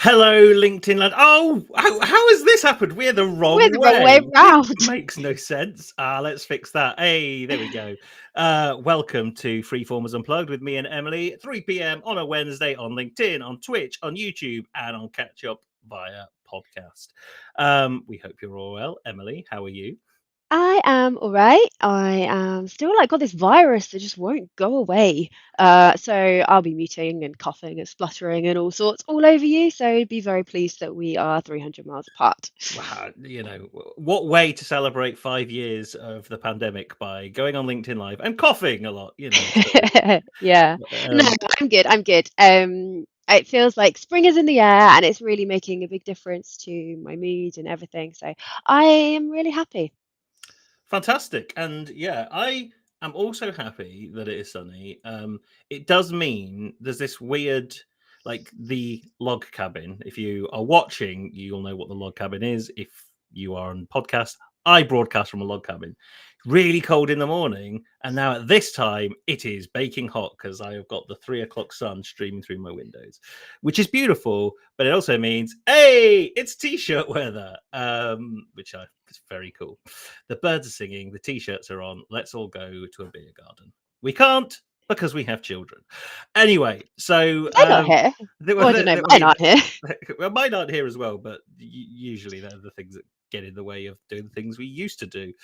Hello, LinkedIn land. Oh, how has this happened? We're the wrong We're the wrong way way. round. Makes no sense. Let's fix that. Hey, there we go. Welcome to Freeformers Unplugged with me and Emily, 3 p.m. on a Wednesday on LinkedIn, on Twitch, on YouTube, and on Catch Up via podcast. We hope you're all well. Emily, how are you? I am all right. I am still got this virus that just won't go away. So I'll be muting and coughing and spluttering and all sorts all over you. So be very pleased that we are 300 miles apart. Wow, what way to celebrate 5 years of the pandemic by going on LinkedIn Live and coughing a lot, Yeah. No, Um, I'm good. I'm good. It feels like spring is in the air and it's really making a big difference to my mood and everything. So I am really happy. Fantastic. And yeah, I am also happy that it is sunny. It does mean there's this weird, like the log cabin. If you are watching, you'll know what the log cabin is. If you are on podcast, I broadcast from a log cabin. Really cold in the morning, and now at this time it is baking hot because I have got the 3 o'clock sun streaming through my windows, which is beautiful. But it also means, hey, it's t-shirt weather, which it's very cool. The birds are singing, the t-shirts are on. Let's all go to a beer garden. We can't because we have children. Anyway, so They're not here. Well, I don't know. Mine aren't here. well, mine aren't here as well, but usually they're the things that get in the way of doing the things we used to do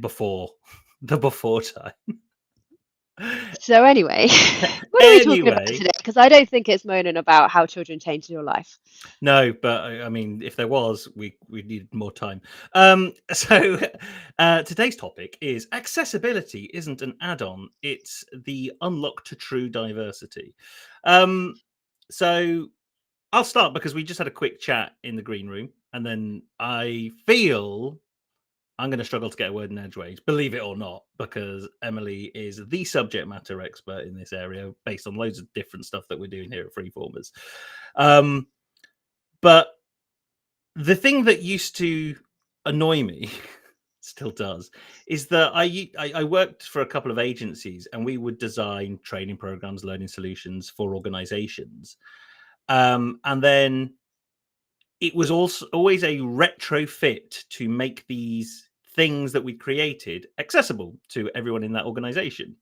before the before time. So anyway, what are we talking about today? Because I don't think it's moaning about how children changed your life. No, but I mean, if there was, we needed more time. So today's topic is accessibility isn't an add-on; it's the unlock to true diversity. So I'll start because we just had a quick chat in the green room, and then I feel I'm going to struggle to get a word in edgeways, believe it or not, because Emily is the subject matter expert in this area based on loads of different stuff that we're doing here at Freeformers. But the thing that used to annoy me, still does, is that I worked for a couple of agencies and we would design training programs, learning solutions for organizations. And then it was also always a retrofit to make these things that we created accessible to everyone in that organization,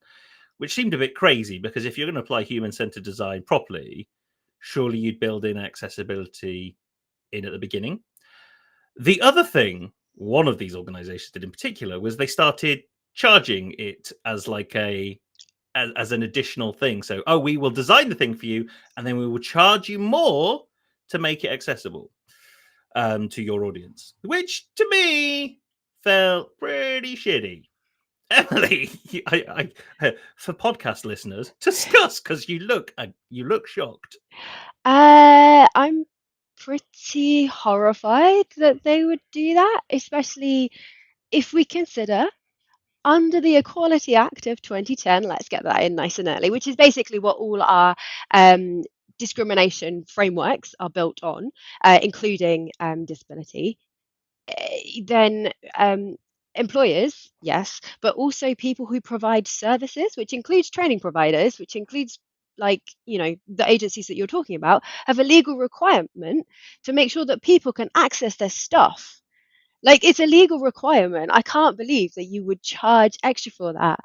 which seemed a bit crazy because if you're going to apply human-centered design properly, surely you'd build in accessibility in at the beginning. The other thing one of these organizations did in particular was they started charging it as like as an additional thing. So, oh, we will design the thing for you, and then we will charge you more to make it accessible to your audience, which to me felt pretty shitty. Emily, for podcast listeners, discuss because you look shocked. I'm pretty horrified that they would do that, especially if we consider under the Equality Act of 2010, let's get that in nice and early, which is basically what all our discrimination frameworks are built on, including disability. Then employers, yes, but also people who provide services, which includes training providers, which includes the agencies that you're talking about, have a legal requirement to make sure that people can access their stuff. Like, it's a legal requirement. I can't believe that you would charge extra for that.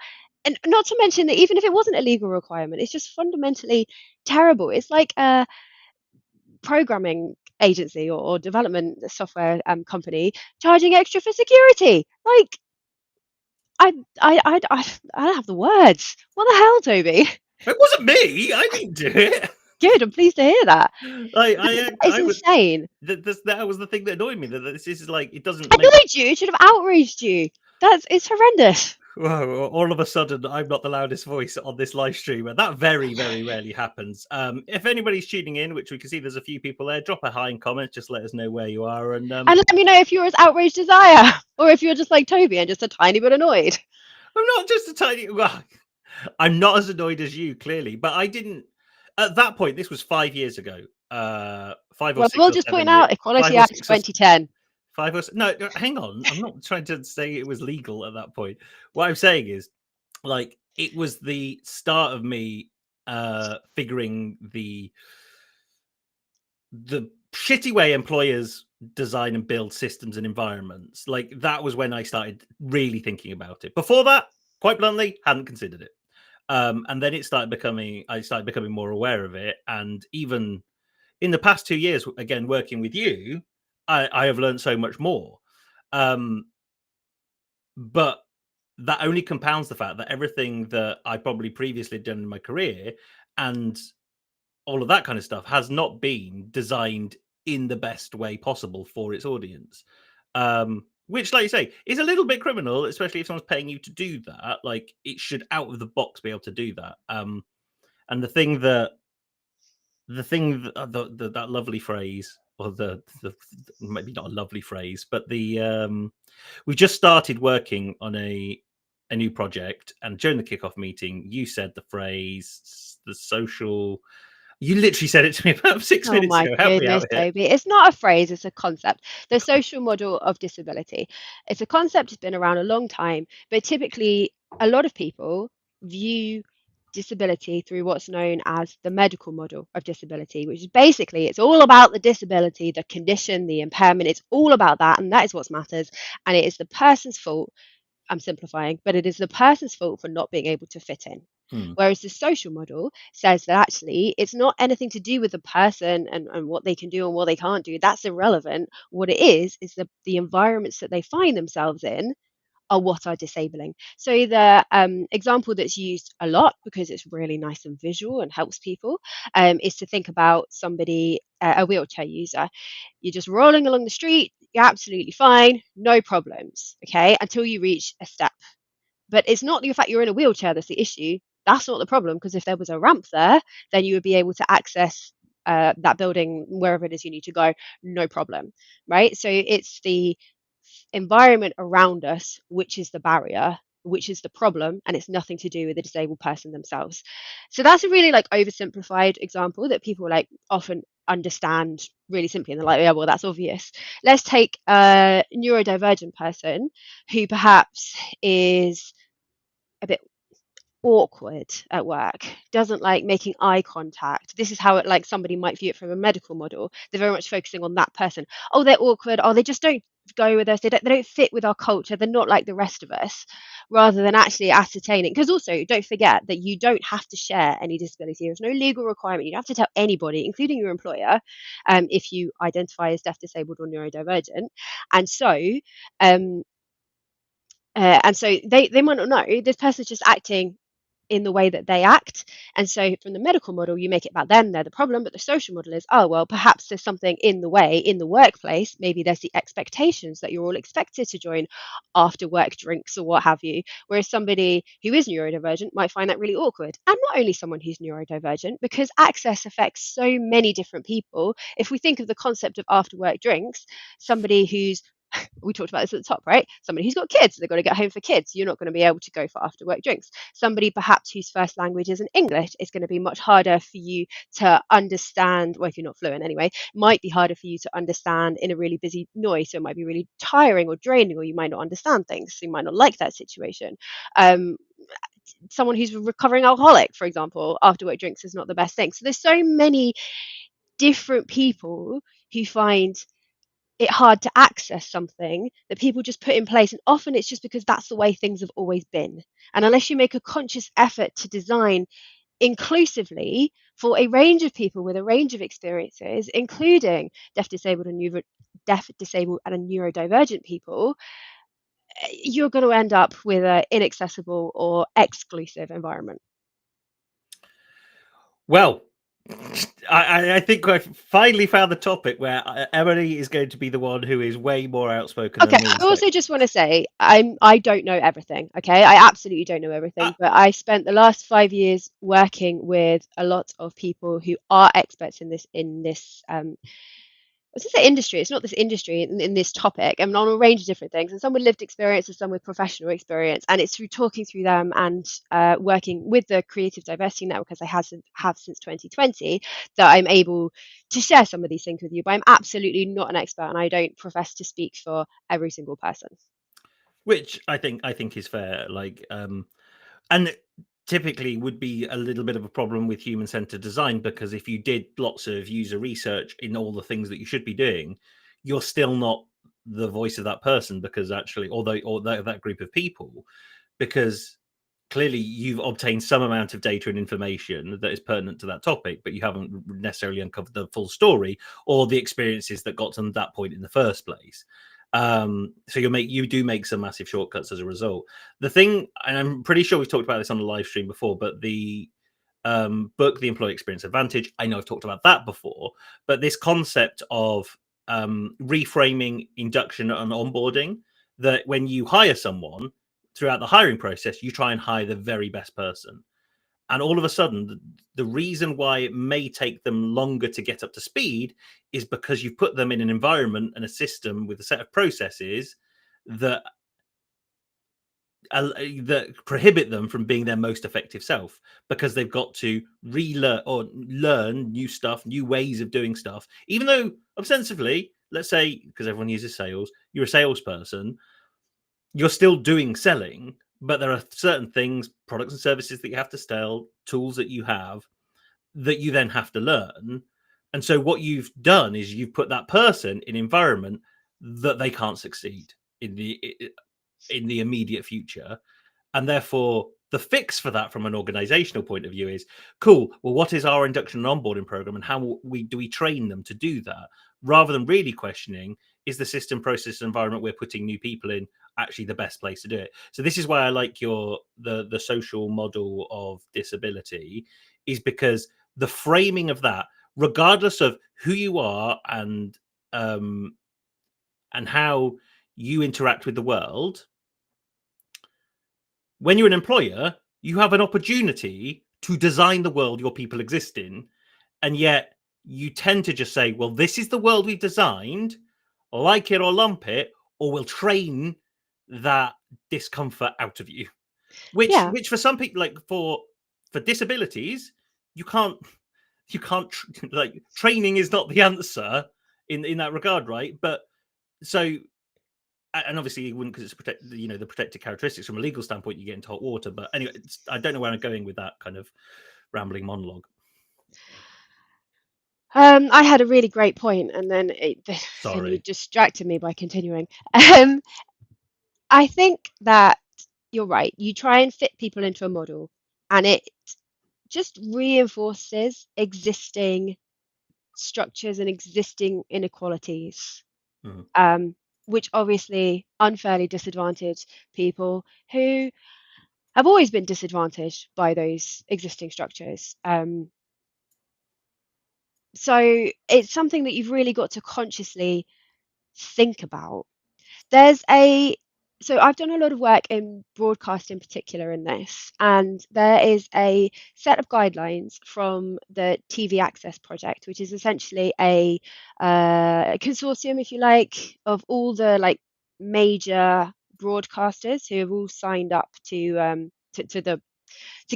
And not to mention that even if it wasn't a legal requirement, it's just fundamentally terrible. It's like a programming agency or development software company charging extra for security. Like, I don't have the words. What the hell, Toby? It wasn't me. I didn't do it. Good. I'm pleased to hear that. It's I was insane. that was the thing that annoyed me. That this is like it doesn't make. Annoyed you? It should have outraged you. It's horrendous. Well, all of a sudden, I'm not the loudest voice on this live stream, and that very, very rarely happens. If anybody's tuning in, which we can see there's a few people there, drop a hi in comments. Just let us know where you are, and let me know if you're as outraged as I am, or if you're just like Toby and just a tiny bit annoyed. I'm not just a tiny. Well, I'm not as annoyed as you, clearly, but I didn't. At that point, this was 5 years ago. 5 or 6. We'll just point out Equality Act 2010. 5 or 6. No, hang on. I'm not trying to say it was legal at that point. What I'm saying is, like, it was the start of me figuring the the shitty way employers design and build systems and environments, like that was when I started really thinking about it. Before that, quite bluntly, hadn't considered it. And then I started becoming more aware of it. And even in the past 2 years, again, working with you, I have learned so much more. But that only compounds the fact that everything that I probably previously done in my career and all of that kind of stuff has not been designed in the best way possible for its audience. Which, like you say, is a little bit criminal, especially if someone's paying you to do that. Like, it should out of the box be able to do that. And that lovely phrase, or the maybe not a lovely phrase, but we just started working on a new project, and during the kickoff meeting, you said the phrase, the social. You literally said it to me about 6 Oh minutes my ago. Help me goodness, out here. Toby. It's not a phrase, it's a concept. The social model of disability. It's a concept that's been around a long time, but typically a lot of people view disability through what's known as the medical model of disability, which is basically it's all about the disability, the condition, the impairment. It's all about that, and that is what matters. And it is the person's fault. I'm simplifying, but it is the person's fault for not being able to fit in. Hmm. Whereas the social model says that actually it's not anything to do with the person and what they can do and what they can't do. That's irrelevant. What it is the environments that they find themselves in are what are disabling. So the example that's used a lot because it's really nice and visual and helps people is to think about somebody, a wheelchair user. You're just rolling along the street, you're absolutely fine, no problems, okay, until you reach a step. But it's not the fact you're in a wheelchair that's the issue. That's not the problem, because if there was a ramp there, then you would be able to access that building wherever it is you need to go, no problem, right? So it's the environment around us which is the barrier, which is the problem, and it's nothing to do with the disabled person themselves. So that's a really like oversimplified example that people like often understand really simply, and they're like, yeah, well, that's obvious. Let's take a neurodivergent person who perhaps is a bit awkward at work, doesn't like making eye contact. This is how it like somebody might view it from a medical model. They're very much focusing on that person. Oh, they're awkward. Oh, they just don't go with us. They don't fit with our culture. They're not like the rest of us. Rather than actually ascertaining, because also don't forget that you don't have to share any disability. There's no legal requirement. You don't have to tell anybody, including your employer, if you identify as deaf, disabled, or neurodivergent. And so um, they might not know this person's just acting in the way that they act. And so from the medical model, you make it about them, they're the problem. But the social model is, oh, well, perhaps there's something in the way in the workplace. Maybe there's the expectations that you're all expected to join after work drinks or what have you. Whereas somebody who is neurodivergent might find that really awkward. And not only someone who's neurodivergent, because access affects so many different people. If we think of the concept of after work drinks, somebody who's we talked about this at the top, right? Somebody who's got kids, they've got to get home for kids. You're not going to be able to go for after work drinks. Somebody perhaps whose first language isn't English, is going to be much harder for you to understand. Well, if you're not fluent anyway, might be harder for you to understand in a really busy noise. So it might be really tiring or draining, or you might not understand things. So you might not like that situation. Um, Someone who's a recovering alcoholic, for example, after work drinks is not the best thing. So there's so many different people who find it hard to access something that people just put in place. And often it's just because that's the way things have always been. And unless you make a conscious effort to design inclusively for a range of people with a range of experiences, including deaf, disabled, and neurodivergent people, you're going to end up with an inaccessible or exclusive environment. Well, I think I finally found the topic where Emily is going to be the one who is way more outspoken Okay, than me. I So, also just want to say I don't know everything. Okay, I absolutely don't know uh, everything, but I spent the last 5 years working with a lot of people who are experts in this I was gonna say industry. It's not this industry in this topic. I mean, on a range of different things, and some with lived experience, and some with professional experience. And it's through talking through them and working with the Creative Diversity Network, as I have since 2020, that I'm able to share some of these things with you. But I'm absolutely not an expert, and I don't profess to speak for every single person. which I think is fair. Like, and typically would be a little bit of a problem with human-centered design, because if you did lots of user research in all the things that you should be doing, you're still not the voice of that person, because actually, or that group of people, because clearly you've obtained some amount of data and information that is pertinent to that topic, but you haven't necessarily uncovered the full story or the experiences that got to that point in the first place. So you do make some massive shortcuts as a result. The thing, and I'm pretty sure we've talked about this on the live stream before, but the book, The Employee Experience Advantage, I know I've talked about that before, but this concept of reframing induction and onboarding, that when you hire someone, throughout the hiring process, you try and hire the very best person. And all of a sudden, the reason why it may take them longer to get up to speed is because you've put them in an environment and a system with a set of processes that that prohibit them from being their most effective self, because they've got to relearn or learn new stuff, new ways of doing stuff. Even though ostensibly, let's say, because everyone uses sales, you're a salesperson, you're still doing selling, but there are certain things, products and services that you have to sell, tools that you have that you then have to learn. And so what you've done is you've put that person in an environment that they can't succeed in the immediate future. And therefore, the fix for that from an organizational point of view is cool. Well, what is our induction and onboarding program, and how do we train them to do that? Rather than really questioning, is the system, process, environment we're putting new people in actually the best place to do it? So this is why I like the social model of disability, is because the framing of that, regardless of who you are and how you interact with the world, when you're an employer, you have an opportunity to design the world your people exist in. And yet you tend to just say, well, this is the world we've designed, like it or lump it, or we'll train that discomfort out of you. Which Yeah. which for some people, like for disabilities, you can't like, training is not the answer in that regard, right? But so, and obviously you wouldn't, because it's the protected characteristics from a legal standpoint, you get into hot water. But anyway, I don't know where I'm going with that kind of rambling monologue. I had a really great point, and then then you Sorry. distracted me by continuing. Um, I think that you're right. You try and fit people into a model, and it just reinforces existing structures and existing inequalities, Mhm. um, which obviously unfairly disadvantage people who have always been disadvantaged by those existing structures. So it's something that you've really got to consciously think about. There's a so I've done a lot of work in broadcast in particular in this, and there is a set of guidelines from the TV Access Project, which is essentially a consortium, if you like, of all the like major broadcasters who have all signed up to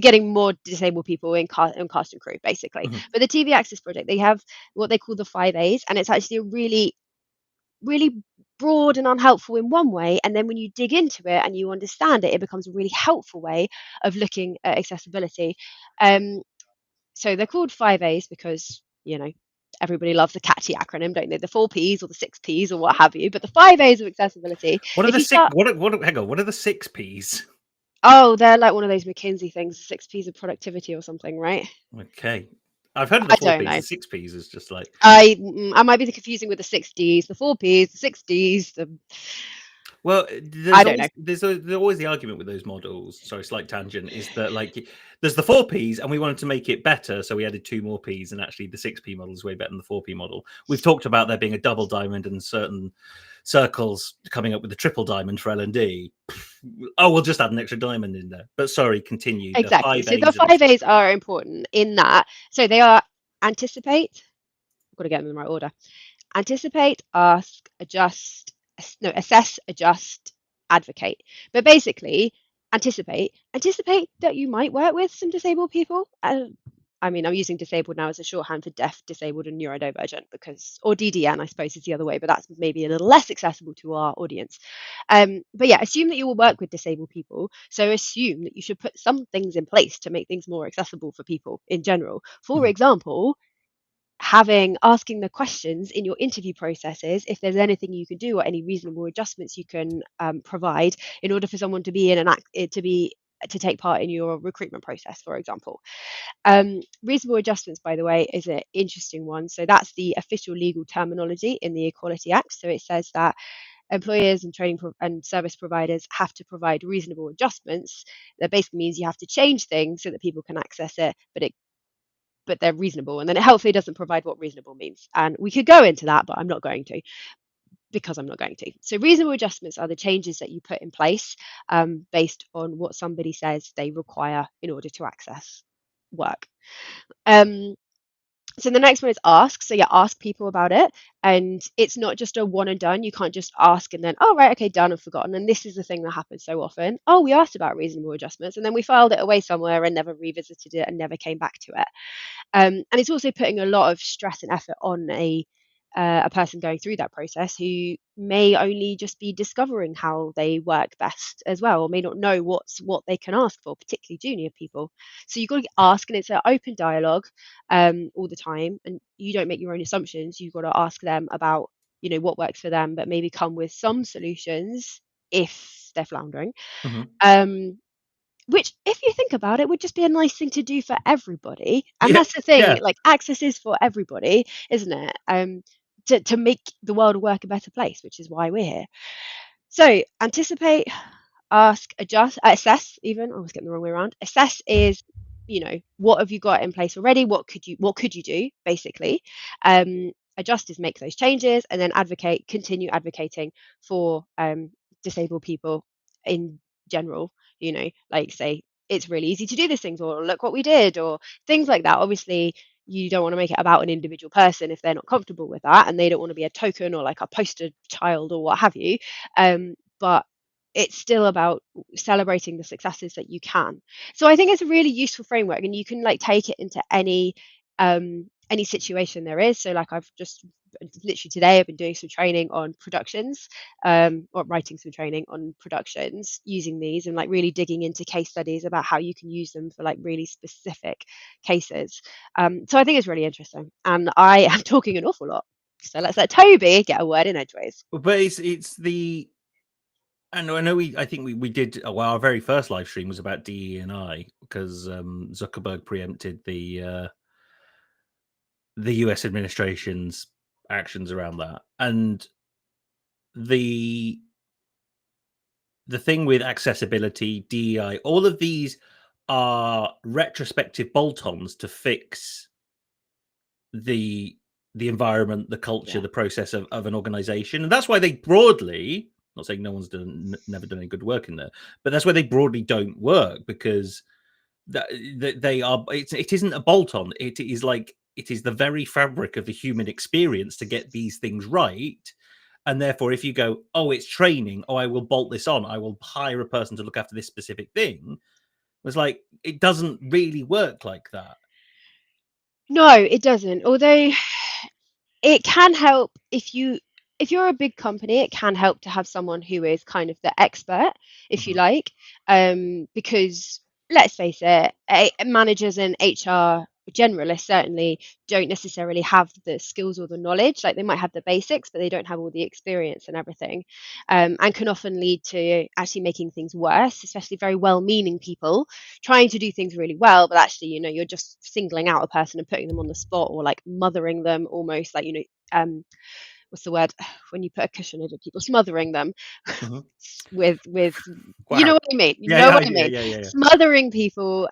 getting more disabled people in cast and crew, basically. Mhm. But the TV Access Project, they have what they call the 5 A's, and it's actually a really broad and unhelpful in one way, and then when you dig into it and you understand it, it becomes a really helpful way of looking at accessibility. So they're called 5 A's because everybody loves the catchy acronym, don't they? The 4 P's or the 6 P's or what have you. But the 5 A's of accessibility, What are if the you six? start, Hang on. What are the 6 P's? oh, they're like one of those McKinsey things, 6 P's of productivity or something, right? Okay, I've heard of the I four don't P's. know. The 6 P's is just like, I might be confusing with the 6 D's, the 4 P's, the 6 D's, the well, I don't know. there's always the argument with those models. Sorry, slight tangent. Is that like, there's the 4 P's, and we wanted to make it better, so we added 2 more P's, and actually the 6 P model is way better than the 4 P model. We've talked about there being a double diamond and certain circles coming up with the triple diamond for L&D. Oh, we'll just add an extra diamond in there. But sorry, continue. The Exactly. five So the A's of 5 A's are important in that. So they are anticipate, I've got to get them in the right order. Anticipate, ask, adjust, no, assess, adjust, advocate. But basically, anticipate that you might work with some disabled people. I mean, I'm using disabled now as a shorthand for deaf, disabled, and neurodivergent, because, or DDN, I suppose, is the other way, but that's maybe a little less accessible to our audience. But yeah, assume that you will work with disabled people. So assume that you should put some things in place to make things more accessible for people in general. For Mhm. example, asking the questions in your interview processes if there's anything you can do or any reasonable adjustments you can provide in order for someone to be in an act to take part in your recruitment process, for example. Reasonable adjustments, by the way, is an interesting one. So that's the official legal terminology in the Equality Act. So it says that employers and and service providers have to provide reasonable adjustments. That basically means you have to change things so that people can access it, but they're reasonable. And then it hopefully doesn't provide what reasonable means. And we could go into that, but I'm not going to, because I'm not going to. So reasonable adjustments are the changes that you put in place based on what somebody says they require in order to access work. Um, so the next one is ask. So yeah, ask people about it. And it's not just a one and done. You can't just ask and then, oh, right, okay, done and forgotten. And this is the thing that happens so often. Oh, we asked about reasonable adjustments and then we filed it away somewhere and never revisited it and never came back to it. And it's also putting a lot of stress and effort on a person going through that process who may only just be discovering how they work best as well, or may not know what they can ask for, particularly junior people. So you've got to ask, and it's an open dialogue all the time, and you don't make your own assumptions. You've got to ask them about what works for them, but maybe come with some solutions if they're floundering. Mhm. Um, which, if you think about it, would just be a nice thing to do for everybody. And Yeah, that's the thing, yeah. like access is for everybody, isn't it? To make the world work a better place, which is why we're here. So anticipate, ask, adjust, assess. Even I was getting the wrong way around. Assess is, what have you got in place already? What could you do, basically? Adjust is make those changes, and then advocate, continue advocating for disabled people in general. Like say it's really easy to do these things, or look what we did, or things like that. Obviously, you don't want to make it about an individual person if they're not comfortable with that and they don't want to be a token or like a poster child or what have you. But it's still about celebrating the successes that you can. So I think it's a really useful framework, and you can like take it into any situation there is. So like I've just literally today I've been doing some training on productions, or writing some training on productions using these and like really digging into case studies about how you can use them for like really specific cases. So I think it's really interesting, and I am talking an awful lot. So let's let Toby get a word in edgeways. But it's the I know I think we did well, our very first live stream was about DE and I because Zuckerberg preempted the US administration's actions around that. And the the thing with accessibility, DEI, all of these are retrospective bolt-ons to fix the the environment, the culture, Yeah. the process of an organization. And that's why they broadly, not saying no one's never done any good work in there, but that's why they broadly don't work, because they are it isn't a bolt-on. It is like it is the very fabric of the human experience to get these things right. And therefore, if you go, oh, it's training, oh, I will bolt this on, I will hire a person to look after this specific thing, it's like it doesn't really work like that. No, it doesn't. Although it can help if you're a big company, it can help to have someone who is kind of the expert, if you Mhm. like, because let's face it, managers and HR generalists certainly don't necessarily have the skills or the knowledge. Like they might have the basics, but they don't have all the experience and everything, and can often lead to actually making things worse, especially very well-meaning people trying to do things really well, but actually, you're just singling out a person and putting them on the spot, or like mothering them almost, like, what's the word when you put a cushion over people, smothering them Mhm. with you know Wow. what I mean. You Yeah, know yeah, what I yeah, mean. yeah, yeah, yeah. Smothering people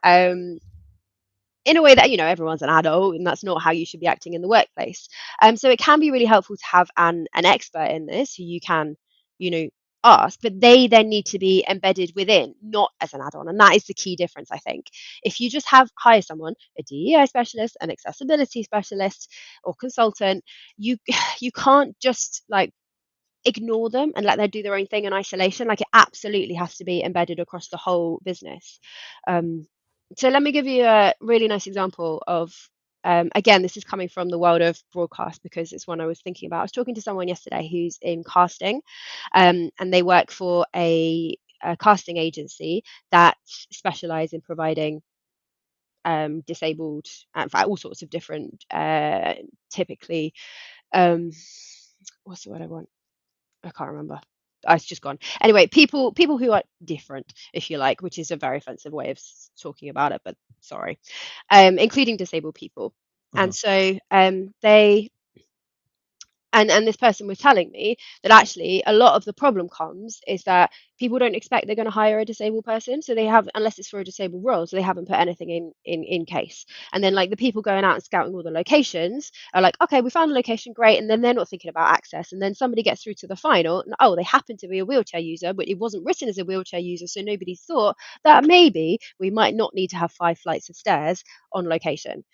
in a way that everyone's an adult, and that's not how you should be acting in the workplace. So it can be really helpful to have an expert in this who you can you know ask, but they then need to be embedded within, not as an add-on. And that is the key difference, I think. If you just hire someone, a DEI specialist, an accessibility specialist or consultant, you you can't just like ignore them and let them do their own thing in isolation. Like it absolutely has to be embedded across the whole business. um So let me give you a really nice example of, again, this is coming from the world of broadcast because it's one I was thinking about. I was talking to someone yesterday who's in casting, and they work for a casting agency that specialize in providing disabled, in fact, all sorts of different, typically, um, what's the word I want? I can't remember. It's just gone. Anyway, people who are different, if you like, which is a very offensive way of talking about it, but sorry, including disabled people. And Uh-huh. so they and this person was telling me that actually a lot of the problem comes is that people don't expect they're going to hire a disabled person, so they have, unless it's for a disabled role, so they haven't put anything in case. And then like the people going out and scouting all the locations are like, okay, we found a location, great, and then they're not thinking about access, and then somebody gets through to the final and oh, they happen to be a wheelchair user, but it wasn't written as a wheelchair user, so nobody thought that maybe we might not need to have 5 flights of stairs on location,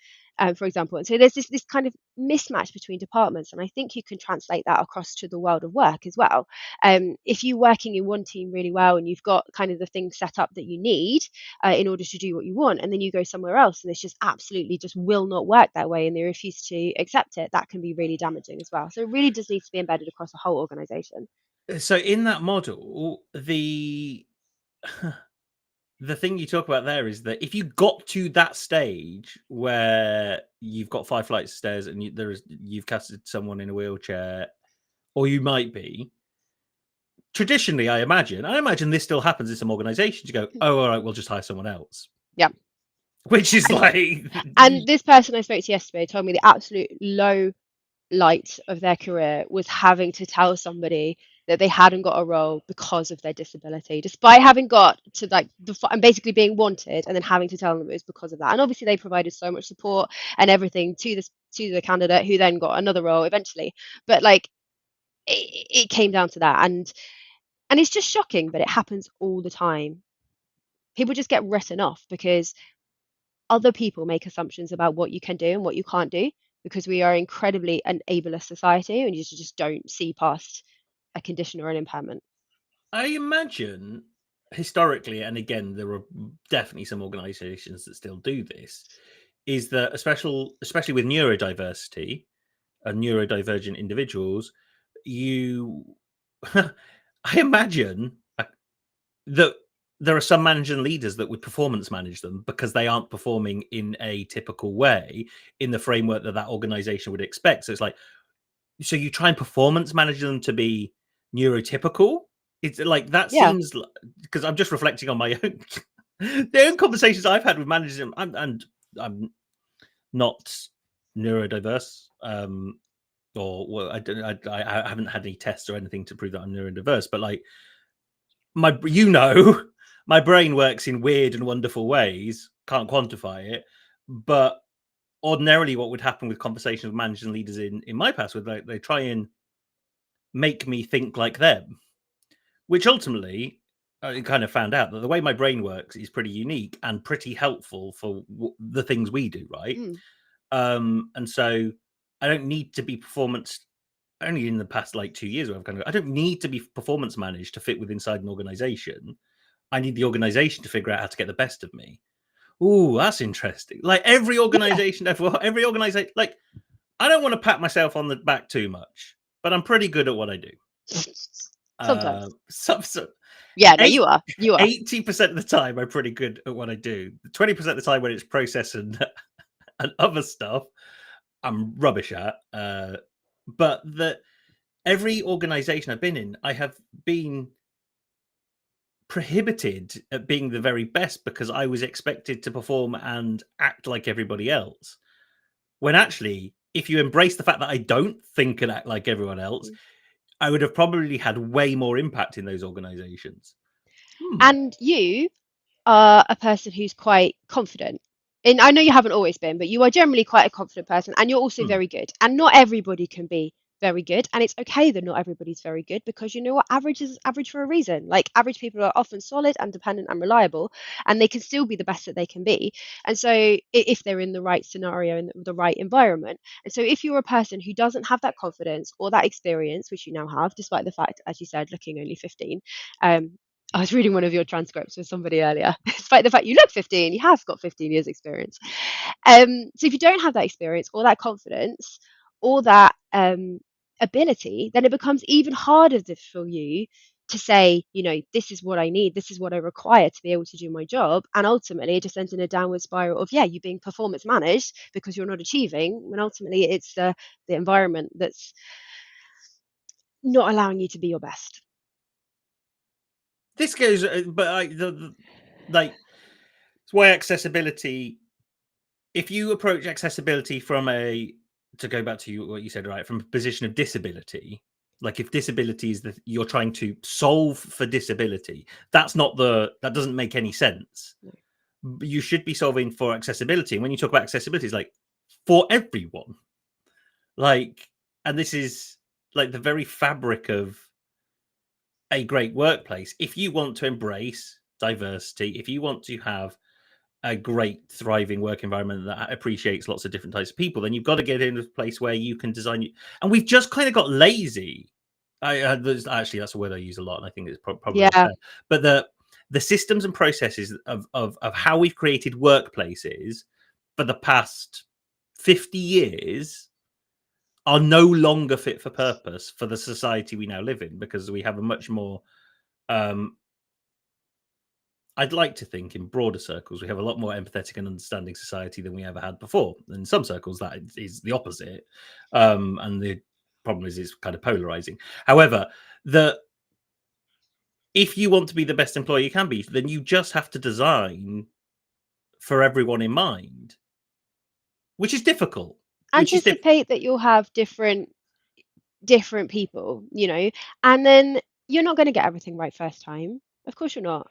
for example. And so there's this kind of mismatch between departments, and I think you can translate that across to the world of work as well. If you're working in one team really well and you've got kind of the things set up that you need in order to do what you want, and then you go somewhere else and it's just absolutely just will not work that way and they refuse to accept it, that can be really damaging as well. So it really does need to be embedded across the whole organization. So in that model, the thing you talk about there is that if you got to that stage where you've got 5 flights of stairs and you've casted someone in a wheelchair, or you might be, traditionally, I imagine this still happens in some organizations. You go, oh, all right, we'll just hire someone else, Yeah. which is And like, and this person I spoke to yesterday told me the absolute low light of their career was having to tell somebody that they hadn't got a role because of their disability, despite having got to like and basically being wanted, and then having to tell them it was because of that. And obviously, they provided so much support and everything to this to the candidate, who then got another role eventually. But like, it came down to that, and it's just shocking, but it happens all the time. People just get written off because other people make assumptions about what you can do and what you can't do, because we are incredibly an ableist society and you just don't see past a condition or an impairment. I imagine historically, and again, there are definitely some organizations that still do this, is that especially with neurodiversity and neurodivergent individuals, you, I imagine that there are some managers and leaders that would performance manage them because they aren't performing in a typical way in the framework that organization would expect. So it's like, so you try and performance manage them to be neurotypical. It's like that Yeah. seems, because I'm just reflecting on my own the own conversations I've had with managers, and I'm not neurodiverse, or well, I don't, I haven't had any tests or anything to prove that I'm neurodiverse, but like my my brain works in weird and wonderful ways. Can't quantify it, but ordinarily, what would happen with conversations with managers and leaders in my past would they try and make me think like them, which ultimately I kind of found out that the way my brain works is pretty unique and pretty helpful for the things we do, right? Mm. And so I don't need to be performance. Only in the past like 2 years, where I've kind of I don't need to be performance managed to fit with inside an organization. I need the organization to figure out how to get the best of me. Ooh, that's interesting. Like every Yeah. organization, every organization, like I don't want to pat myself on the back too much, but I'm pretty good at what I do. Sometimes. So Yeah, no, eight, you are. You are. 80% of the time, I'm pretty good at what I do. 20% of the time, when it's process and and other stuff, I'm rubbish at. But every organization I've been in, I have been prohibited at being the very best because I was expected to perform and act like everybody else. When actually, if you embrace the fact that I don't think and act like everyone else, I would have probably had way more impact in those organizations. Hmm. And you a person who's quite confident. And I know you haven't always been, but you are generally quite a confident person, and you're also Hmm. very good. And not everybody can be very good, and it's okay that not everybody's very good, because you know what, average is average for a reason. Like, average people are often solid and dependent and reliable, and they can still be the best that they can be. And so if they're in the right scenario and the right environment. And so if you're a person who doesn't have that confidence or that experience, which you now have, despite the fact, as you said, looking only 15, um, I was reading one of your transcripts with somebody earlier. Despite the fact you look 15, you have got 15 years experience. So if you don't have that experience or that confidence or that ability, then it becomes even harder for you to say, this is what I need, this is what I require to be able to do my job. And ultimately, it just ends in a downward spiral of, you being performance managed because you're not achieving. When ultimately, it's the environment that's not allowing you to be your best. This goes, but like, it's why accessibility. If you approach accessibility from to go back to what you said, right, from a position of disability, like if disability is that you're trying to solve for disability, that doesn't make any sense. No. You should be solving for accessibility. And when you talk about accessibility, it's like for everyone. Like, and this is like the very fabric of a great workplace. If you want to embrace diversity, if you want to have a great thriving work environment that appreciates lots of different types of people, then you've got to get into a place where you can design. And we've just kind of got lazy. Actually, that's a word I use a lot, and I think it's probably Yeah. unfair. But the systems and processes of how we've created workplaces for the past 50 years are no longer fit for purpose for the society we now live in, because we have a much more I'd like to think in broader circles, we have a lot more empathetic and understanding society than we ever had before. In some circles, that is the opposite. And the problem is it's kind of polarizing. However, if you want to be the best employer you can be, then you just have to design for everyone in mind, which is difficult. Anticipate that you'll have different people, and then you're not going to get everything right first time. Of course you're not.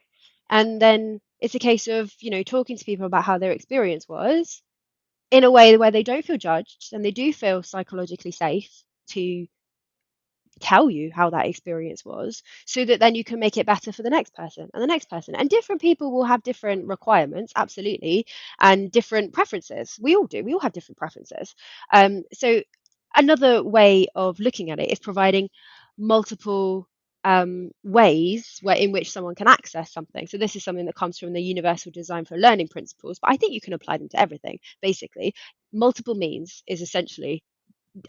And then it's a case of, talking to people about how their experience was in a way where they don't feel judged and they do feel psychologically safe to tell you how that experience was, so that then you can make it better for the next person and the next person. And different people will have different requirements, absolutely, and different preferences. We all do. We all have different preferences. So another way of looking at it is providing multiple ways in which someone can access something. So this is something that comes from the universal design for learning principles, but I think you can apply them to everything. Basically, multiple means is essentially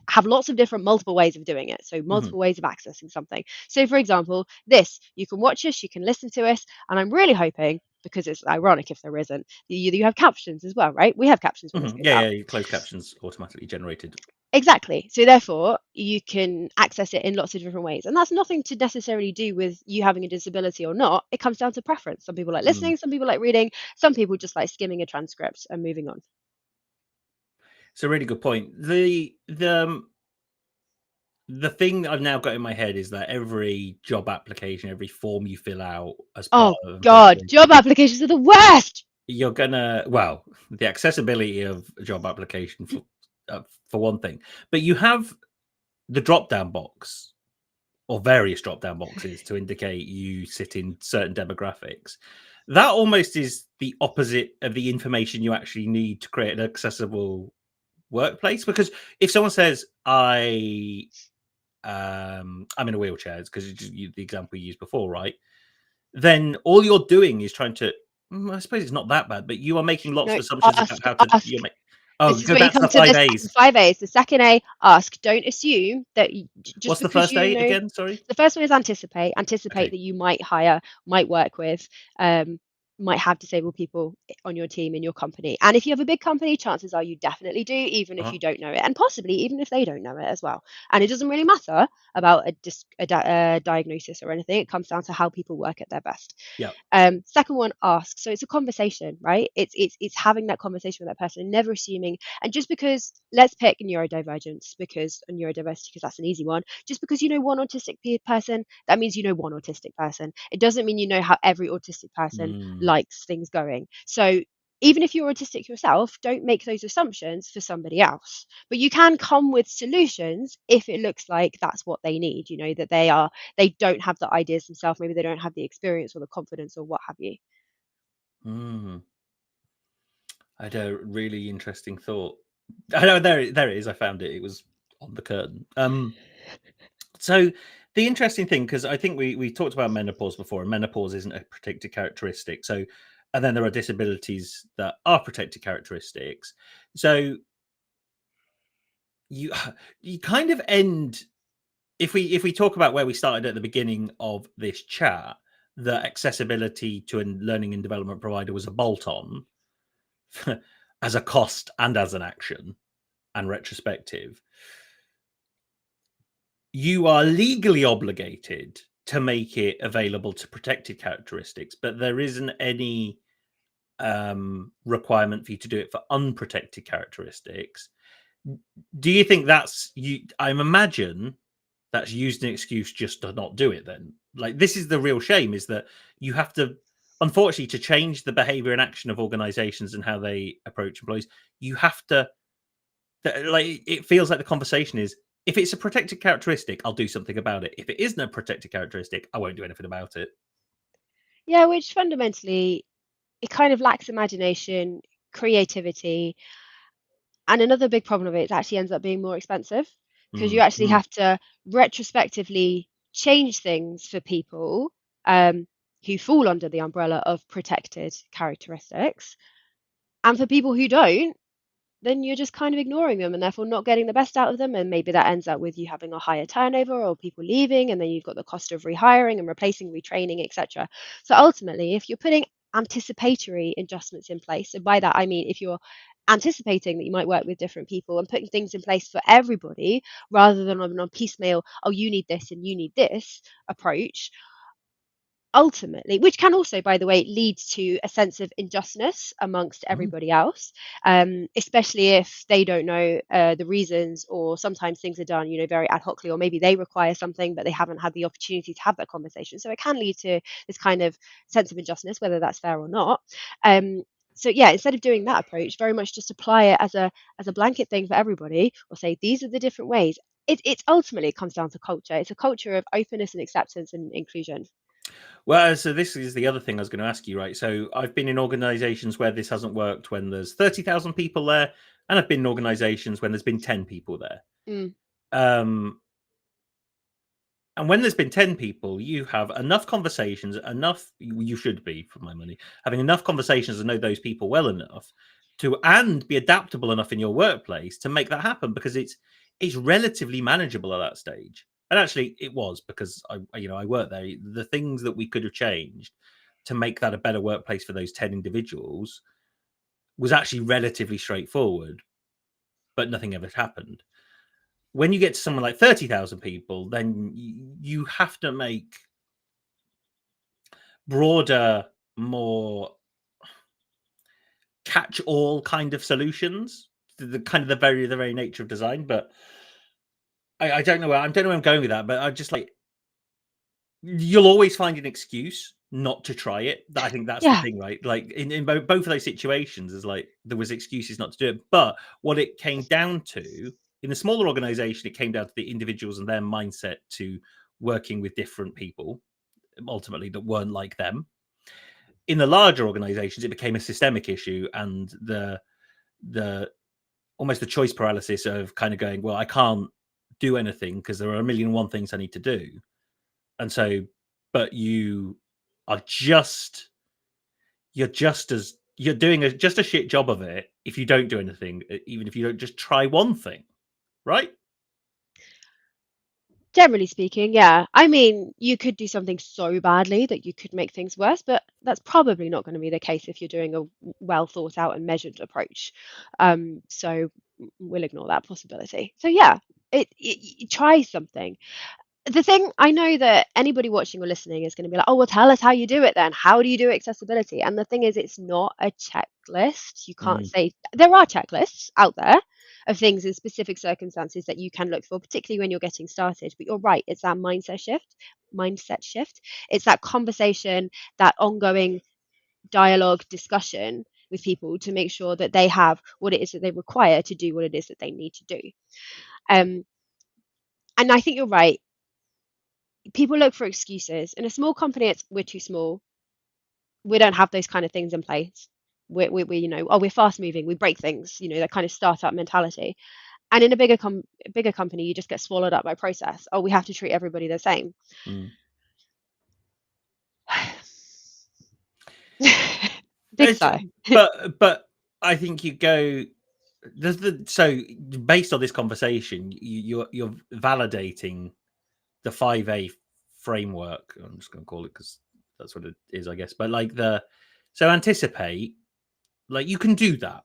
have lots of different multiple ways of doing it. So Mhm, multiple ways of accessing something. So for example, this, you can watch us, you can listen to us, and I'm really hoping, because it's ironic if there isn't, you have captions as well, right? We have captions when this mhm. goes Yeah, out. yeah. Closed captions automatically generated. Exactly. So therefore, you can access it in lots of different ways. And that's nothing to necessarily do with you having a disability or not. It comes down to preference. Some people like Mm. listening, some people like reading, some people just like skimming a transcript and moving on. It's a really good point. The thing that I've now got in my head is that every job application, every form you fill out as part Oh of God, employability, job applications are the worst. you're gonna the accessibility of a job application for one thing, but you have the drop down box or various drop down boxes to indicate you sit in certain demographics. That almost is the opposite of the information you actually need to create an accessible workplace. Because if someone says I'm in a wheelchair, because the example you used before, right? Then all you're doing is trying to. I suppose it's not that bad, but you are making lots No, of assumptions about ask, how to. ask. You make. Oh, This is go where you back to come the to five this A's. 5 A's. The second A, ask. Don't assume that just What's the because first you A know. again? Sorry. The first one is anticipate. Anticipate Okay. that you might hire, might work with, might have disabled people on your team in your company. And if you have a big company, chances are you definitely do, even if Uh-huh. you don't know it, and possibly even if they don't know it as well. And it doesn't really matter about a diagnosis or anything. It comes down to how people work at their best. Yeah. Second one, ask. So it's a conversation, right? It's having that conversation with that person, never assuming. And just because, let's pick neurodivergence because neurodiversity, because that's an easy one. Just because you know one autistic person, that means you know one autistic person. It doesn't mean you know how every autistic person Mm. likes things going. So even if you're autistic yourself, don't make those assumptions for somebody else. But you can come with solutions if it looks like that's what they need, that they don't have the ideas themselves, maybe they don't have the experience or the confidence or what have you. Mm. I had a really interesting thought. I know there it is. I found it. It was on the curtain. So the interesting thing, because I think we talked about menopause before, and menopause isn't a protected characteristic. So, and then there are disabilities that are protected characteristics. So you you kind of end, if we talk about where we started at the beginning of this chat, that accessibility to a learning and development provider was a bolt on as a cost and as an action and retrospective. You are legally obligated to make it available to protected characteristics, but there isn't any requirement for you to do it for unprotected characteristics. Do you think that's you? I imagine that's used an excuse just to not do it. Then, like, this is the real shame: is that you have to, unfortunately, to change the behavior and action of organizations and how they approach employees. You have to, like, it feels like the conversation is, if it's a protected characteristic, I'll do something about it. If it isn't a protected characteristic, I won't do anything about it. Yeah, which fundamentally it kind of lacks imagination, creativity, and another big problem of it is actually ends up being more expensive because you Mm, actually mm. have to retrospectively change things for people who fall under the umbrella of protected characteristics. And for people who don't, then you're just kind of ignoring them and therefore not getting the best out of them. And maybe that ends up with you having a higher turnover or people leaving, and then you've got the cost of rehiring and replacing, retraining, etc. So ultimately, if you're putting anticipatory adjustments in place, and by that I mean if you're anticipating that you might work with different people and putting things in place for everybody rather than on a piecemeal, oh, you need this and you need this approach, ultimately, which can also, by the way, lead to a sense of injustice amongst Mm. everybody else, especially if they don't know the reasons, or sometimes things are done, very ad hocly, or maybe they require something, but they haven't had the opportunity to have that conversation. So it can lead to this kind of sense of injustice, whether that's fair or not. Um, so yeah, instead of doing that approach, very much just apply it as a blanket thing for everybody, or say these are the different ways. It's ultimately it comes down to culture. It's a culture of openness and acceptance and inclusion. Well, so this is the other thing I was going to ask you, right? So I've been in organizations where this hasn't worked when there's 30,000 people there, and I've been in organizations when there's been 10 people there. Mm. Um, and when there's been 10 people, you have enough conversations, enough, you should be, for my money, having enough conversations to know those people well enough to, and be adaptable enough in your workplace to make that happen, because it's relatively manageable at that stage. And actually it was, because I worked there. The things that we could have changed to make that a better workplace for those 10 individuals was actually relatively straightforward, but nothing ever happened. When you get to someone like 30,000 people, then you have to make broader, more catch-all kind of solutions. The kind of the very nature of design. But I don't know where I'm going with that. But I just, like, you'll always find an excuse not to try it. I think that's the Yeah. thing, right? Like, in both of those situations, is like there was excuses not to do it. But what it came down to, in a smaller organization, it came down to the individuals and their mindset to working with different people, ultimately, that weren't like them. In the larger organizations, it became a systemic issue, and the almost the choice paralysis of kind of going, well, I can't do anything because there are a million and one things I need to do. And so, but are just you're doing just a shit job of it if you don't do anything, even if you don't just try one thing, right? Generally speaking, yeah. I mean, you could do something so badly that you could make things worse, but that's probably not going to be the case if you're doing a well thought out and measured approach. So we'll ignore that possibility. So yeah, try something. The thing I know that anybody watching or listening is going to be like, oh, well, tell us how you do it then. How do you do accessibility? And the thing is, it's not a checklist. You can't Mm. say there are checklists out there of things in specific circumstances that you can look for, particularly when you're getting started. But you're right, it's that mindset shift. It's that conversation, that ongoing dialogue, discussion with people to make sure that they have what it is that they require to do what it is that they need to do. Um, and I think you're right, people look for excuses. In a small company, it's we're too small. We don't have those kind of things in place. We oh, we're fast moving. We break things. That kind of startup mentality. And in a bigger company, you just get swallowed up by process. Oh, we have to treat everybody the same. Mm. Big sigh. But I think you go so based on this conversation, you're validating the 5A framework. I'm just going to call it because that's what it is, I guess. But like so anticipate, like you can do that.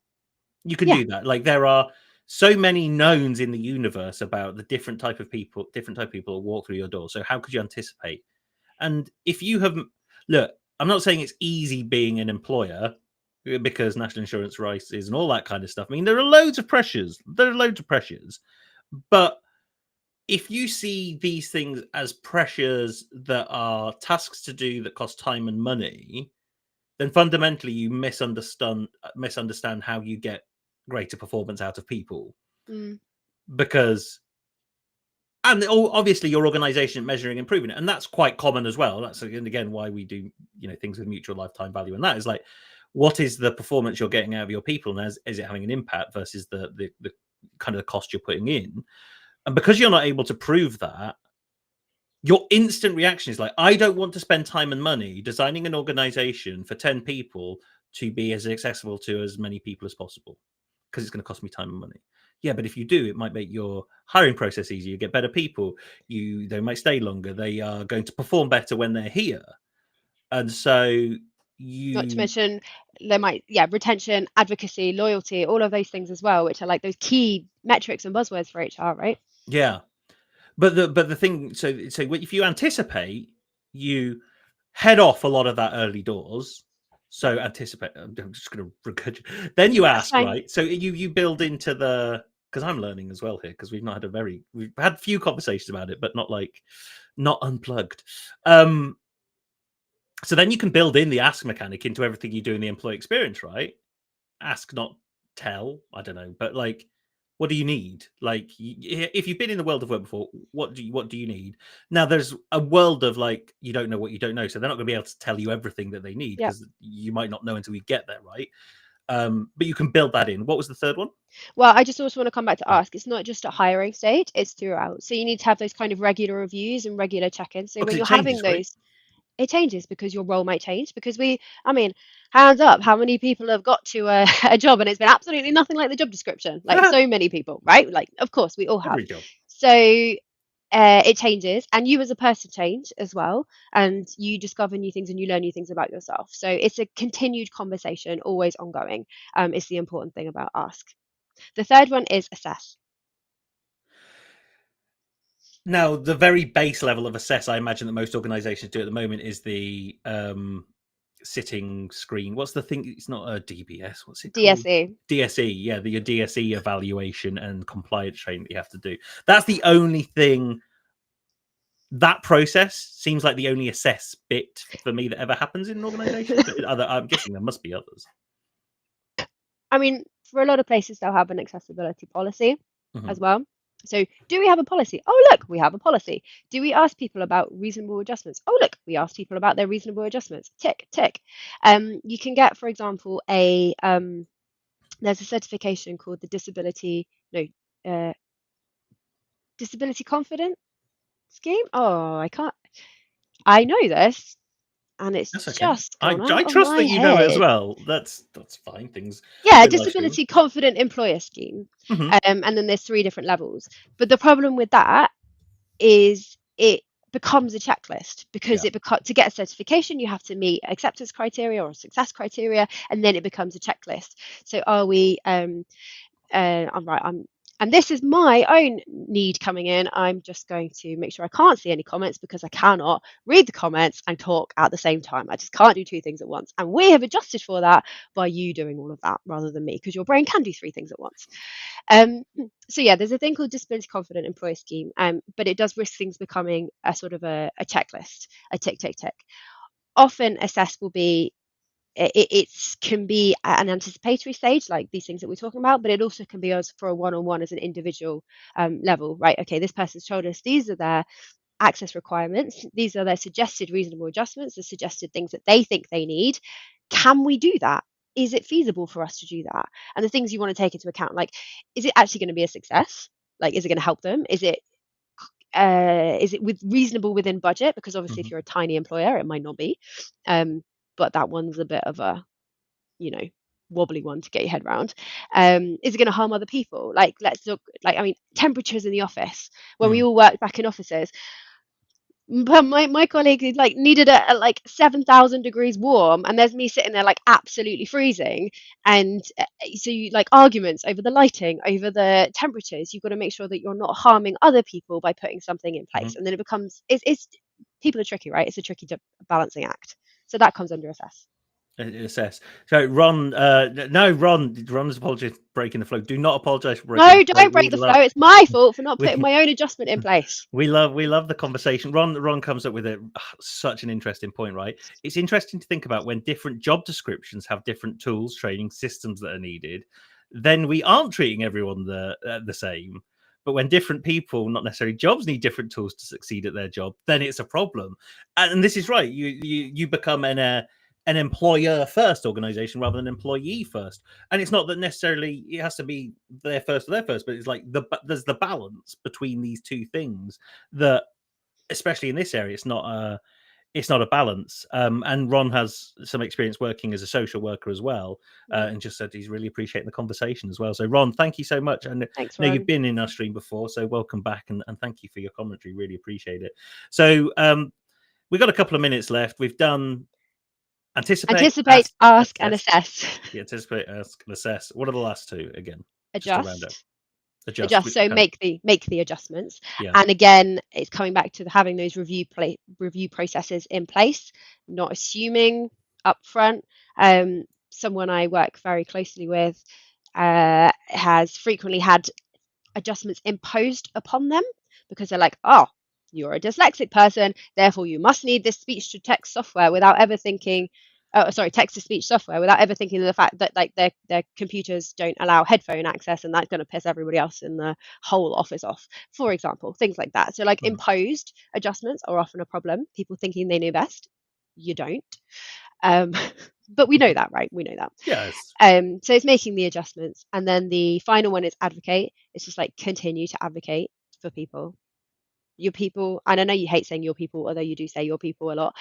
You can Yeah. do that. Like there are so many knowns in the universe about the different type of people that walk through your door. So how could you anticipate? And if you haven't, look, I'm not saying it's easy being an employer because national insurance rises and all that kind of stuff. I mean, there are loads of pressures. But if you see these things as pressures that are tasks to do that cost time and money, then fundamentally you misunderstand how you get greater performance out of people. Mm. Because and obviously your organization measuring improvement, and that's quite common as well. That's again why we do things with mutual lifetime value, and that is like, what is the performance you're getting out of your people, and is it having an impact versus the kind of the cost you're putting in. And because you're not able to prove that, your instant reaction is like, I don't want to spend time and money designing an organization for 10 people to be as accessible to as many people as possible because it's going to cost me time and money. Yeah, but if you do, it might make your hiring process easier. You get better people. They might stay longer. They are going to perform better when they're here. And so Not to you, mention there might, yeah, retention, advocacy, loyalty, all of those things as well, which are like those key metrics and buzzwords for HR, right? yeah. But the thing, so if you anticipate, you head off a lot of that early doors. So anticipate. I'm just going to regurgitate. Then you That's ask, fine. right? So you build into the, because I'm learning as well here because we've had few conversations about it, but not unplugged. So then you can build in the ask mechanic into everything you do in the employee experience, right? Ask, not tell. I don't know, but like, what do you need? Like, if you've been in the world of work before, what do you need? Now, there's a world of like, you don't know what you don't know, so they're not going to be able to tell you everything that they need Yeah. because you might not know until we get there, right? But you can build that in. What was the third one? Well, I just also want to come back to Oh, ask. It's not just at hiring stage, it's throughout. So you need to have those kind of regular reviews and regular check-ins. So because when it you're having changes, right? those, it changes because your role might change. Because I mean, hands up, how many people have got to a job and it's been absolutely nothing like the job description? Like so many people, right? Like, of course, we all have. Every job. So it changes, and you as a person change as well, and you discover new things and you learn new things about yourself. So it's a continued conversation, always ongoing. Is the important thing about ask. The third one is assess. Now, the very base level of assess, I imagine that most organizations do at the moment is the sitting screen. What's the thing? It's not a DBS. What's it called? DSE. DSE. Yeah, your DSE evaluation and compliance training that you have to do. That's the only thing. That process seems like the only assess bit for me that ever happens in an organization. But I'm guessing there must be others. I mean, for a lot of places, they'll have an accessibility policy Mm-hmm. as well. So, do we have a policy? Oh, look, we have a policy. Do we ask people about reasonable adjustments? Oh, look, we ask people about their reasonable adjustments. Tick, tick. You can get, for example, there's a certification called the no, uh, disability confident scheme. Oh, I know this, and it's That's okay. just I gone out of trust my that you know it as head. well. That's fine. Things Yeah, with life skills. disability confident employer scheme. Mm-hmm. And then there's three different levels. But the problem with that is it becomes a checklist because Yeah. to get a certification you have to meet acceptance criteria or success criteria, and then it becomes a checklist. So are we I'm right. And this is my own need coming in. I'm just going to make sure I can't see any comments because I cannot read the comments and talk at the same time. I just can't do two things at once. And we have adjusted for that by you doing all of that rather than me, because your brain can do three things at once. Um, so yeah, there's a thing called disability confident employer scheme, but it does risk things becoming a sort of a checklist, a tick, tick, tick. Often assess will be it can be at an anticipatory stage, like these things that we're talking about, but it also can be as for a one-on-one as an individual level, right? Okay, this person's told us these are their access requirements, these are their suggested reasonable adjustments, the suggested things that they think they need. Can we do that? is it feasible for us to do that? And the things you want to take into account, like, is it actually going to be a success? Like, is it going to help them? Is it reasonable within budget? Because obviously, if Mhm. you're a tiny employer, it might not be. But that one's a bit of a, you know, wobbly one to get your head around. Is it going to harm other people? Like, let's look. Like, I mean, temperatures in the office when we Mm. all worked back in offices. But my colleague like needed like 7,000 degrees warm, and there's me sitting there like absolutely freezing. And so you like arguments over the lighting, over the temperatures. You've got to make sure that you're not harming other people by putting something in place. Mhm. And then it becomes it's people are tricky, right? It's a tricky balancing act. So that comes under assess. Assess. So Ron, no, Ron's apology for breaking the flow. Do not apologize for breaking the No, flow. don't break the flow. It's my fault for not putting We my own adjustment in place. we love the conversation. Ron comes up with such an interesting point, right? It's interesting to think about when different job descriptions have different tools, training systems that are needed. Then we aren't treating everyone the same. But when different people, not necessarily jobs, need different tools to succeed at their job, then it's a problem. And this is right. You become an employer first organization rather than employee first. And it's not that necessarily it has to be their first or their first, but it's like there's the balance between these two things that, especially in this area, it's not a balance. And Ron has some experience working as a social worker as well, Mm. and just said he's really appreciating the conversation as well. So Ron, thank you so much. And I Thanks, know you've Ron. been in our stream before, so welcome back, and thank you for your commentary. Really appreciate it. So we've got a couple of minutes left. We've done anticipate, Anticipate, ask, ask, and assess. assess. Yeah, anticipate, ask, and assess. What are the last two again? Just to round up. Adjust. Adjust. Adjust, Which so kind of, make the adjustments. yeah. And again, it's coming back to having those review processes in place, not assuming upfront. Someone I work very closely with has frequently had adjustments imposed upon them because they're like, oh, you're a dyslexic person, therefore you must need this speech to text software without ever thinking, oh, sorry, text to speech software without ever thinking of the fact that like their computers don't allow headphone access, and that's going to piss everybody else in the whole office off, for example, things like that. So like Mhm. imposed adjustments are often a problem. People thinking they know best, you don't. Um, but we know that, right? We know that. Yes. So it's making the adjustments. And then the final one is advocate. It's just like continue to advocate for people. Your people, and I know you hate saying your people, although you do say your people a lot.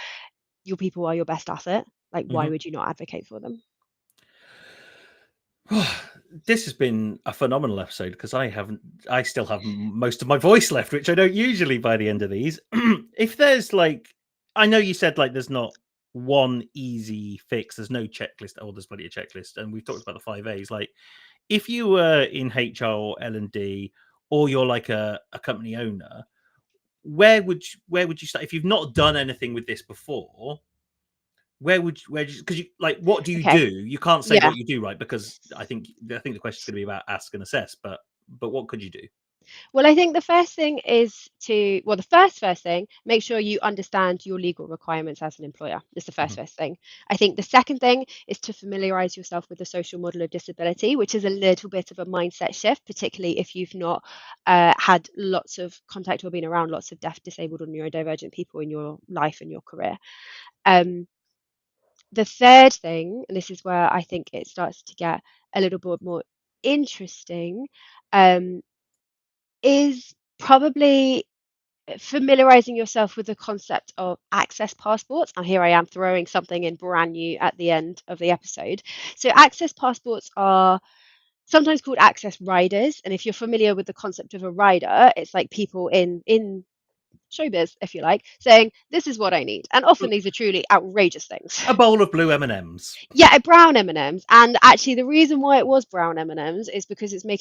Your people are your best asset. Like, why Mhm. would you not advocate for them? This has been a phenomenal episode because I still have most of my voice left, which I don't usually by the end of these. If there's like, I know you said like there's not one easy fix, there's no checklist. Oh, there's plenty of checklist, and we've talked about the 5 A's. Like, if you were in HR or L&D, or you're like a company owner, where would you start if you've not done anything with this before? Where do you, because you like, what do you Okay. do? You can't say Yeah. what you do, right? Because I think the question is going to be about ask and assess, but what could you do? Well, I think the first thing is well, the first thing, make sure you understand your legal requirements as an employer. That's the Mhm. first thing. I think the second thing is to familiarize yourself with the social model of disability, which is a little bit of a mindset shift, particularly if you've not had lots of contact or been around lots of deaf, disabled, or neurodivergent people in your life and your career. Um, the third thing, and this is where I think it starts to get a little bit more interesting, um, is probably familiarizing yourself with the concept of access passports. And here I am throwing something in brand new at the end of the episode. So, access passports are sometimes called access riders. And if you're familiar with the concept of a rider, it's like people in showbiz, if you like, saying, this is what I need. And often these are truly outrageous things. A bowl of blue M&Ms. Yeah, brown M&Ms. And actually, the reason why it was brown M&Ms is because it's make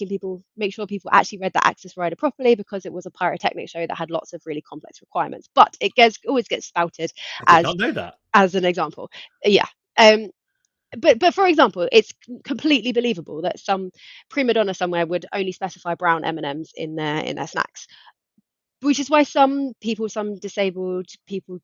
sure people actually read the Access Rider properly, because it was a pyrotechnic show that had lots of really complex requirements. But it always gets spouted I did as not know that. an example. Yeah. Um, but for example, it's completely believable that some prima donna somewhere would only specify brown M&Ms in their snacks, which is why some people, some disabled people,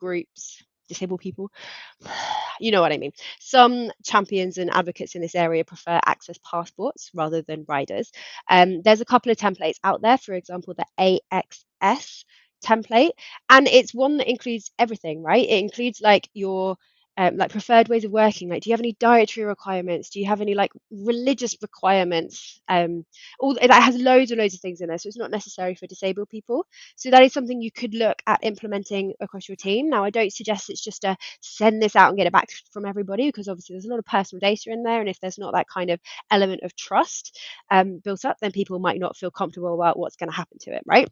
you know what I mean. Some champions and advocates in this area prefer access passports rather than riders. There's a couple of templates out there, for example, the AXS template, and it's one that includes everything, right? It includes like your like preferred ways of working. Like, do you have any dietary requirements? Do you have any like religious requirements? All that has loads and loads of things in there, so it's not necessary for disabled people. So that is something you could look at implementing across your team. Now, I don't suggest it's just to send this out and get it back from everybody, because obviously there's a lot of personal data in there, and if there's not that kind of element of trust built up, then people might not feel comfortable about what's going to happen to it, right?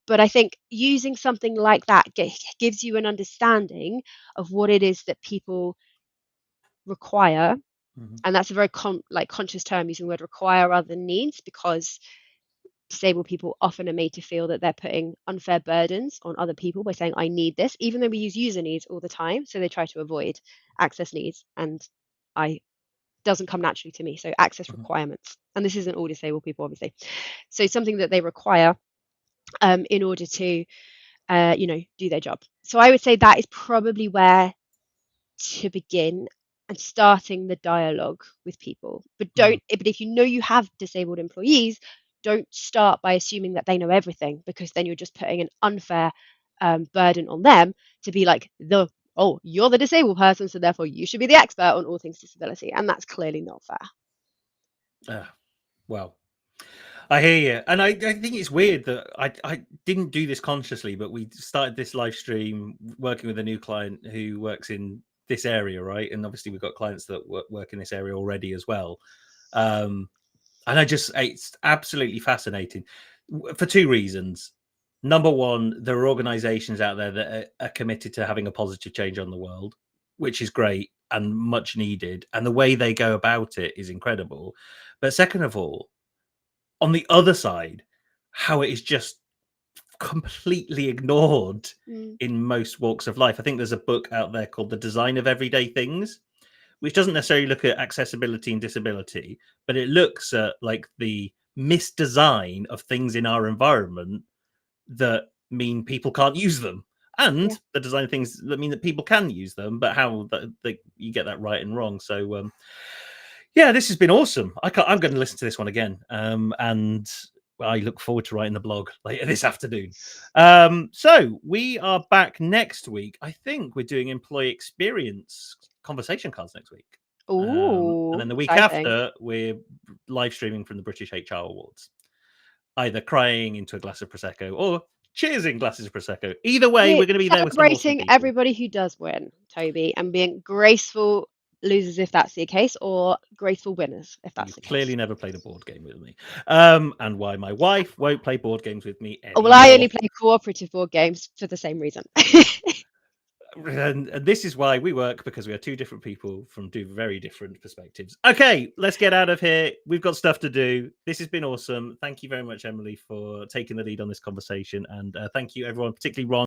But I think using something like that gives you an understanding of what it is that people require. And that's a very conscious term, using the word require rather than needs, because disabled people often are made to feel that they're putting unfair burdens on other people by saying, I need this, even though we use user needs all the time. So they try to avoid access needs, and I doesn't come naturally to me. So access requirements, and this isn't all disabled people, obviously. So something that they require in order to do their job. So I would say that is probably where to begin, and starting the dialogue with people. But if you know you have disabled employees, don't start by assuming that they know everything, because then you're just putting an unfair burden on them to be like, you're the disabled person, so therefore you should be the expert on all things disability. And that's clearly not fair. Well, I hear you. And I think it's weird that I didn't do this consciously, but we started this live stream working with a new client who works in this area, right? And obviously we've got clients that work in this area already as well. And it's absolutely fascinating for two reasons. Number one, there are organizations out there that are committed to having a positive change on the world, which is great and much needed. And the way they go about it is incredible. But second of all, on the other side, how it is just completely ignored in most walks of life. I think there's a book out there called The Design of Everyday Things, which doesn't necessarily look at accessibility and disability, but it looks at like the misdesign of things in our environment that mean people can't use them, and the design of things that mean that people can use them, but how you get that right and wrong. So yeah, this has been awesome. I'm going to listen to this one again, and I look forward to writing the blog later this afternoon. So we are back next week. I think we're doing employee experience conversation cards next week. And then the week after, we're live streaming from the British HR Awards, either crying into a glass of Prosecco or cheersing glasses of Prosecco. Either way, we're going to be there with some awesome celebrating people. Everybody who does win, Toby, and being graceful losers if that's the case, or graceful winners if that's the case. Clearly never played a board game with me, and why my wife won't play board games with me anymore. Well, I only play cooperative board games for the same reason. And this is why we work, because we are two different people from two very different perspectives. Okay, let's get out of here. We've got stuff to do. This has been awesome. Thank you very much, Emilie, for taking the lead on this conversation, and thank you everyone, particularly Ron,